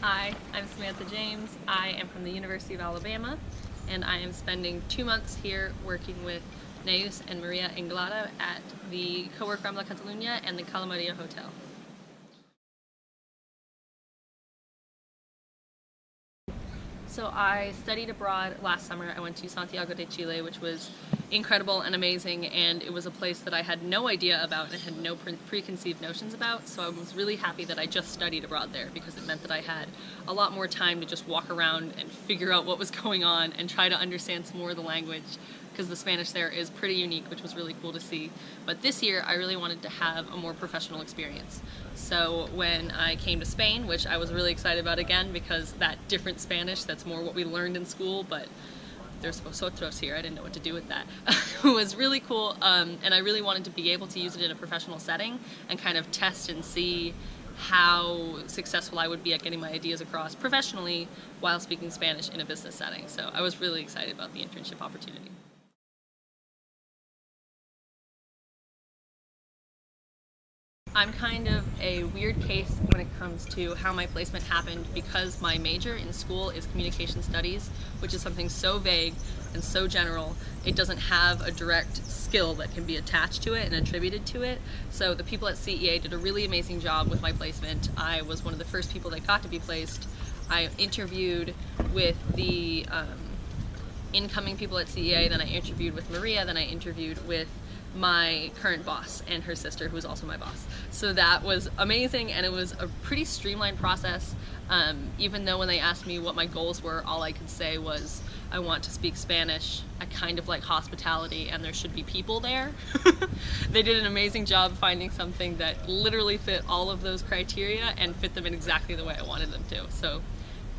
Hi, I'm Samantha James. I am from the University of Alabama, and I am spending 2 months here working with Neus and Maria Inglada at the Cowork Rambla Catalunya and the Cala Maria Hotel. So I studied abroad last summer. I went to Santiago de Chile, which was incredible and amazing, and it was a place that I had no idea about and had no preconceived notions about, so I was really happy that I just studied abroad there because it meant that I had a lot more time to just walk around and figure out what was going on and try to understand some more of the language, because the Spanish there is pretty unique, which was really cool to see. But this year I really wanted to have a more professional experience. So when I came to Spain, which I was really excited about again because that different Spanish, that's more what we learned in school, but there's vosotros here, I didn't know what to do with that. It was really cool, and I really wanted to be able to use it in a professional setting and kind of test and see how successful I would be at getting my ideas across professionally while speaking Spanish in a business setting. So I was really excited about the internship opportunity. I'm kind of a weird case when it comes to how my placement happened because my major in school is communication studies, which is something so vague and so general. It doesn't have a direct skill that can be attached to it and attributed to it. So the people at CEA did a really amazing job with my placement. I was one of the first people that got to be placed. I interviewed with the incoming people at CEA, then I interviewed with Maria, then I interviewed with my current boss and her sister, who was also my boss. So that was amazing, and it was a pretty streamlined process. Even though when they asked me what my goals were, all I could say was, I want to speak Spanish, I kind of like hospitality, and there should be people there. They did an amazing job finding something that literally fit all of those criteria and fit them in exactly the way I wanted them to. So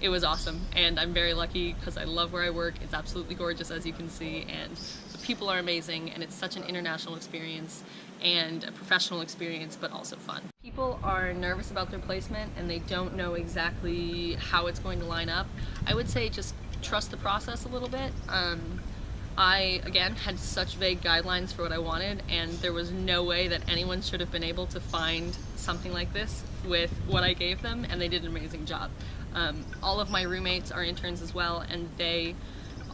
it was awesome, and I'm very lucky because I love where I work. It's absolutely gorgeous, as you can see, and the people are amazing, and it's such an international experience and a professional experience, but also fun. People are nervous about their placement and they don't know exactly how it's going to line up. I would say just trust the process a little bit. I, again, had such vague guidelines for what I wanted, and there was no way that anyone should have been able to find something like this with what I gave them, and they did an amazing job. All of my roommates are interns as well, and they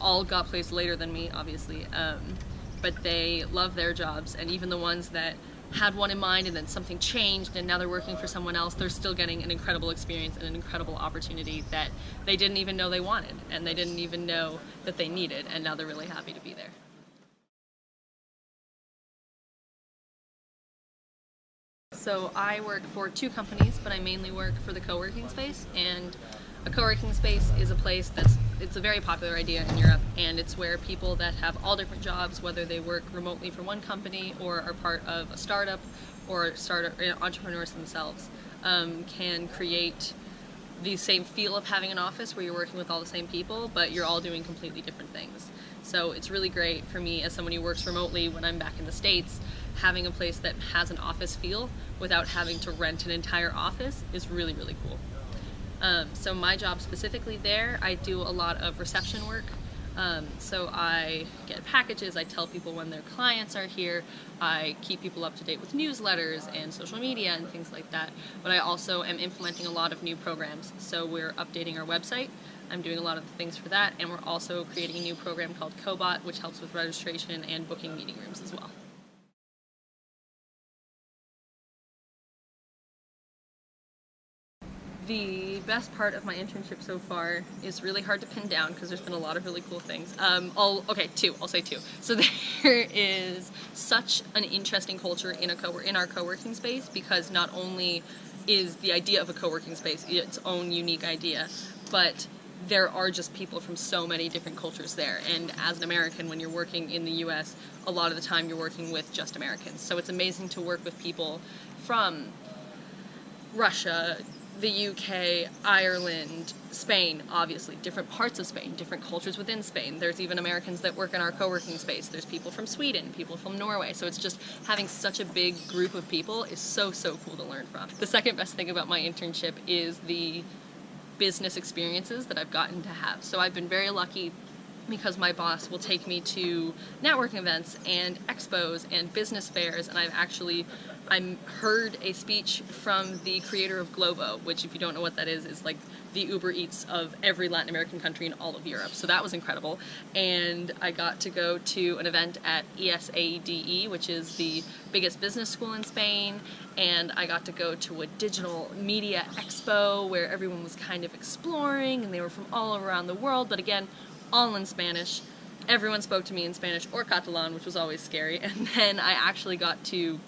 all got placed later than me, obviously, but they love their jobs, and even the ones that had one in mind and then something changed and now they're working for someone else, they're still getting an incredible experience and an incredible opportunity that they didn't even know they wanted and they didn't even know that they needed, and now they're really happy to be there. So I work for 2 companies, but I mainly work for the co-working space, and a co-working space is a place it's a very popular idea in Europe, and it's where people that have all different jobs, whether they work remotely for one company or are part of a startup or entrepreneurs themselves, can create the same feel of having an office where you're working with all the same people, but you're all doing completely different things. So it's really great for me as someone who works remotely when I'm back in the States. Having a place that has an office feel without having to rent an entire office is really, really cool. So my job specifically there, I do a lot of reception work. So I get packages, I tell people when their clients are here, I keep people up to date with newsletters and social media and things like that. But I also am implementing a lot of new programs. So we're updating our website, I'm doing a lot of the things for that, and we're also creating a new program called Cobot, which helps with registration and booking meeting rooms as well. The best part of my internship so far is really hard to pin down because there's been a lot of really cool things. I'll say two. So there is such an interesting culture in our co-working space, because not only is the idea of a co-working space its own unique idea, but there are just people from so many different cultures there. And as an American, when you're working in the US, a lot of the time you're working with just Americans. So it's amazing to work with people from Russia, the UK, Ireland, Spain, obviously, different parts of Spain, different cultures within Spain. There's even Americans that work in our co-working space. There's people from Sweden, people from Norway. So it's just having such a big group of people is so, so cool to learn from. The second best thing about my internship is the business experiences that I've gotten to have. So I've been very lucky because my boss will take me to networking events and expos and business fairs, and I've actually I heard a speech from the creator of Globo, which, if you don't know what that is like the Uber Eats of every Latin American country in all of Europe. So that was incredible. And I got to go to an event at ESADE, which is the biggest business school in Spain. And I got to go to a digital media expo where everyone was kind of exploring, and they were from all around the world, but again, all in Spanish. Everyone spoke to me in Spanish or Catalan, which was always scary. And then I actually got to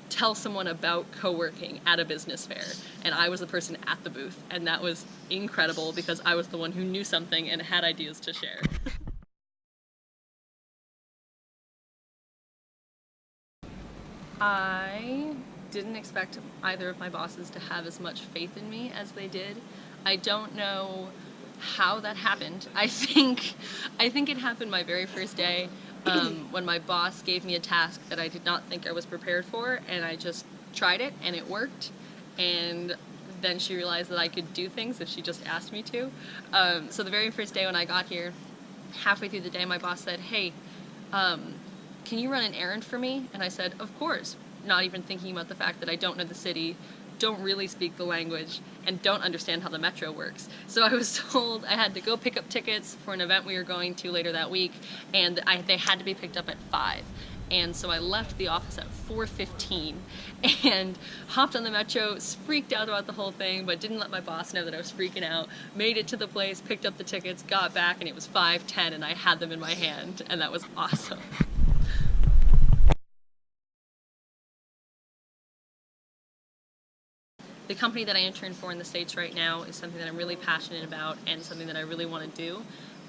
tell someone about co-working at a business fair, and I was the person at the booth, and that was incredible because I was the one who knew something and had ideas to share. I didn't expect either of my bosses to have as much faith in me as they did. I don't know how that happened. I think it happened my very first day. When my boss gave me a task that I did not think I was prepared for, and I just tried it and it worked, and then she realized that I could do things if she just asked me to. So the very first day when I got here, halfway through the day, my boss said, "Hey, can you run an errand for me?" And I said, "Of course," not even thinking about the fact that I don't know the city, don't really speak the language, and don't understand how the metro works. So I was told I had to go pick up tickets for an event we were going to later that week, and they had to be picked up at 5. And so I left the office at 4:15 and hopped on the metro, freaked out about the whole thing, but didn't let my boss know that I was freaking out. Made it to the place, picked up the tickets, got back, and it was 5:10, and I had them in my hand, and that was awesome. The company that I intern for in the States right now is something that I'm really passionate about and something that I really want to do.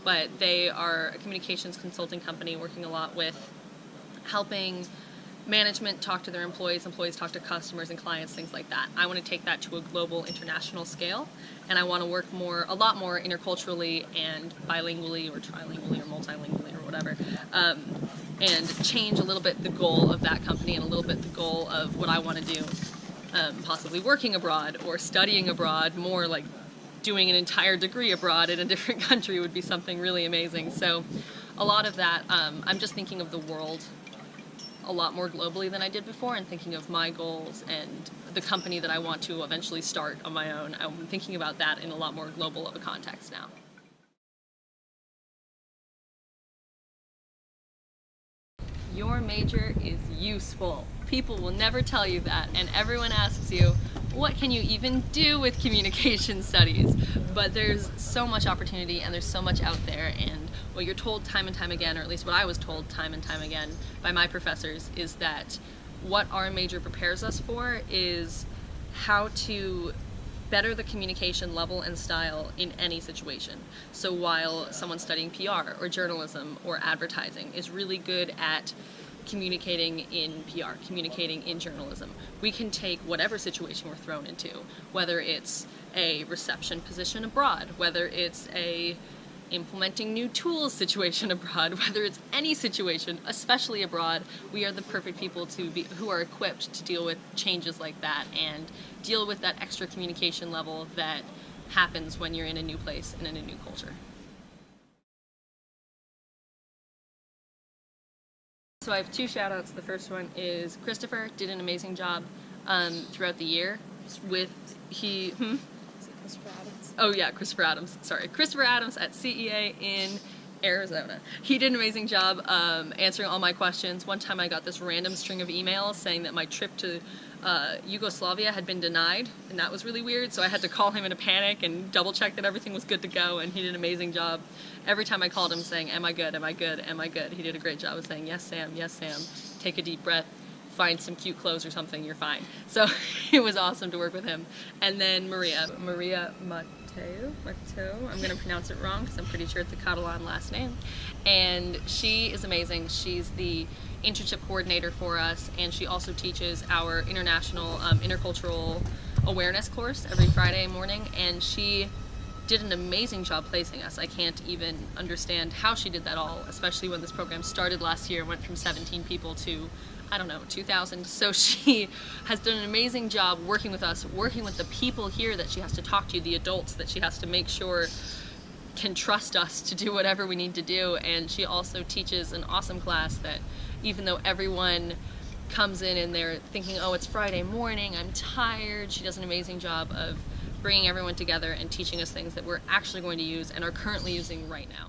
But they are a communications consulting company working a lot with helping management talk to their employees, employees talk to customers and clients, things like that. I want to take that to a global international scale, and I want to work a lot more interculturally and bilingually or trilingually or multilingually or whatever, and change a little bit the goal of that company and a little bit the goal of what I want to do. Possibly working abroad or studying abroad, more like doing an entire degree abroad in a different country would be something really amazing. So a lot of that, I'm just thinking of the world a lot more globally than I did before, and thinking of my goals and the company that I want to eventually start on my own. I'm thinking about that in a lot more global of a context now. Your major is useful. People will never tell you that, and everyone asks you, what can you even do with communication studies? But there's so much opportunity and there's so much out there, and what you're told time and time again, or at least what I was told time and time again by my professors, is that what our major prepares us for is how to better the communication level and style in any situation. So while someone studying PR or journalism or advertising is really good at communicating in PR, communicating in journalism, we can take whatever situation we're thrown into, whether it's a reception position abroad, whether it's a implementing new tools situation abroad, whether it's any situation, especially abroad, we are the perfect people who are equipped to deal with changes like that and deal with that extra communication level that happens when you're in a new place and in a new culture. So I have 2 shout outs. The first one is Christopher did an amazing job throughout the year with Christopher Adams. Oh yeah, Christopher Adams. Sorry, Christopher Adams at CEA in Arizona. He did an amazing job answering all my questions. One time I got this random string of emails saying that my trip to Yugoslavia had been denied, and that was really weird, so I had to call him in a panic and double check that everything was good to go, and he did an amazing job. Every time I called him saying, "Am I good? Am I good? Am I good?" He did a great job of saying, "Yes, Sam. Yes, Sam. Take a deep breath. Find some cute clothes or something, you're fine." So it was awesome to work with him. And then Maria Mateo, I'm going to pronounce it wrong because I'm pretty sure it's a Catalan last name. And she is amazing. She's the internship coordinator for us, and she also teaches our international intercultural awareness course every Friday morning, and she did an amazing job placing us. I can't even understand how she did that all, especially when this program started last year and went from 17 people to, I don't know, 2,000. So she has done an amazing job working with us, working with the people here that she has to talk to, the adults that she has to make sure can trust us to do whatever we need to do. And she also teaches an awesome class that, even though everyone comes in and they're thinking, oh, it's Friday morning, I'm tired. She does an amazing job of bringing everyone together and teaching us things that we're actually going to use and are currently using right now.